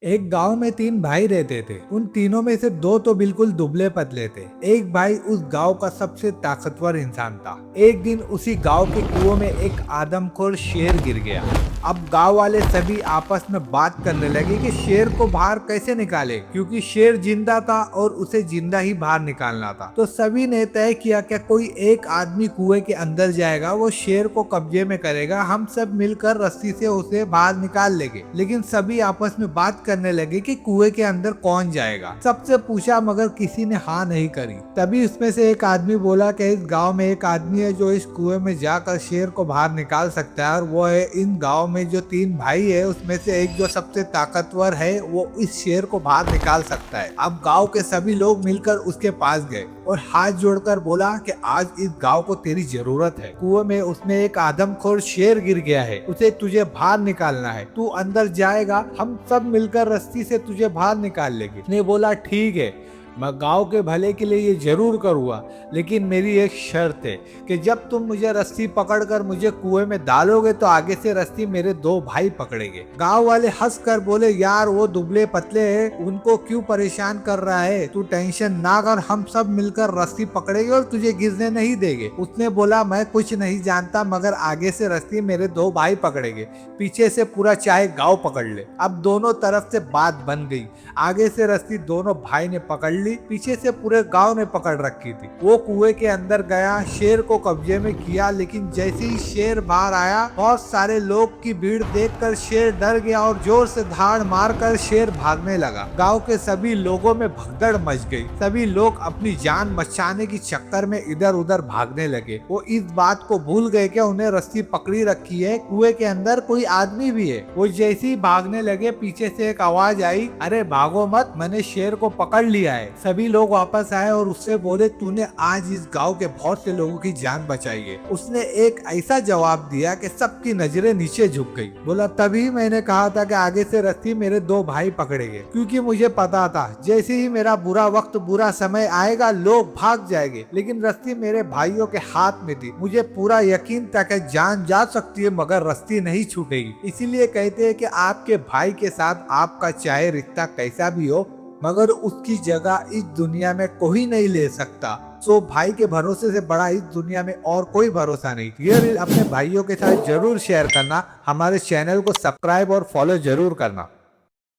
एक गांव में तीन भाई रहते थे। उन तीनों में से दो तो बिल्कुल दुबले पतले थे। एक भाई उस गांव का सबसे ताकतवर इंसान था। एक दिन उसी गांव के कुओं में एक आदमखोर शेर गिर गया। अब गांव वाले सभी आपस में बात करने लगे कि शेर को बाहर कैसे निकाले, क्योंकि शेर जिंदा था और उसे जिंदा ही बाहर निकालना था। तो सभी ने तय किया कि कोई एक आदमी कुएं के अंदर जाएगा, वो शेर को कब्जे में करेगा, हम सब मिलकर रस्सी से उसे बाहर निकाल लेंगे। लेकिन सभी आपस में बात करने लगे कि कुएं के अंदर कौन जाएगा। सबसे पूछा मगर किसी ने हाँ नहीं करी। तभी उसमें से एक आदमी बोला कि इस गांव में एक आदमी है जो इस कुएं में जाकर शेर को बाहर निकाल सकता है, और वो है इन गांव में जो तीन भाई है उसमें से एक जो सबसे ताकतवर है, वो इस शेर को बाहर निकाल सकता है। अब गांव के सभी लोग मिलकर उसके पास गए और हाथ जोड़कर बोला कि आज इस गांव को तेरी जरूरत है। कुएं में उसमें एक आदमखोर शेर गिर गया है, उसे तुझे बाहर निकालना है। तू अंदर जाएगा, हम सब मिलकर रस्सी से तुझे बाहर निकाल लेंगे। उसने बोला ठीक है, मैं गांव के भले के लिए ये जरूर करूँगा, लेकिन मेरी एक शर्त है कि जब तुम मुझे रस्सी पकड़कर मुझे कुएं में डालोगे तो आगे से रस्सी मेरे दो भाई पकड़ेंगे। गांव वाले हंस कर बोले, यार वो दुबले पतले हैं, उनको क्यों परेशान कर रहा है, तू टेंशन ना कर, हम सब मिलकर रस्सी पकड़ेंगे और तुझे गिरने नहीं देंगे। उसने बोला, मैं कुछ नहीं जानता, मगर आगे से रस्सी मेरे दो भाई पकड़ेंगे, पीछे से पूरा चाहे गाँव पकड़ ले। अब दोनों तरफ से बात बन गई। आगे से रस्सी दोनों भाई ने पकड़ ली, पीछे से पूरे गांव ने पकड़ रखी थी। वो कुएं के अंदर गया, शेर को कब्जे में किया, लेकिन जैसे ही शेर बाहर आया, बहुत सारे लोग की भीड़ देखकर शेर डर गया और जोर से धाड़ मारकर शेर भागने लगा। गांव के सभी लोगों में भगदड़ मच गई। सभी लोग अपनी जान बचाने की चक्कर में इधर उधर भागने लगे। वो इस बात को भूल गए कि उन्हें रस्सी पकड़ी रखी है, कुएं के अंदर कोई आदमी भी है। वो जैसे ही भागने लगे, पीछे से एक आवाज आई, अरे भागो मत, मैंने शेर को पकड़ लिया है। सभी लोग वापस आए और उससे बोले, तूने आज इस गांव के बहुत से लोगों की जान बचाई है। उसने एक ऐसा जवाब दिया कि सबकी नजरें नीचे झुक गई। बोला, तभी मैंने कहा था कि आगे से रस्सी मेरे दो भाई पकड़ेंगे, क्योंकि मुझे पता था जैसे ही मेरा बुरा वक्त बुरा समय आएगा लोग भाग जाएंगे, लेकिन रस्सी मेरे भाइयों के हाथ में थी। मुझे पूरा यकीन था कि जान जा सकती है मगर रस्सी नहीं छूटेगी। इसीलिए कहते हैं कि आपके भाई के साथ आपका चाहे रिश्ता कैसा भी हो, मगर उसकी जगह इस दुनिया में कोई नहीं ले सकता। सो भाई के भरोसे से बड़ा इस दुनिया में और कोई भरोसा नहीं। ये रील अपने भाइयों के साथ जरूर शेयर करना, हमारे चैनल को सब्सक्राइब और फॉलो जरूर करना।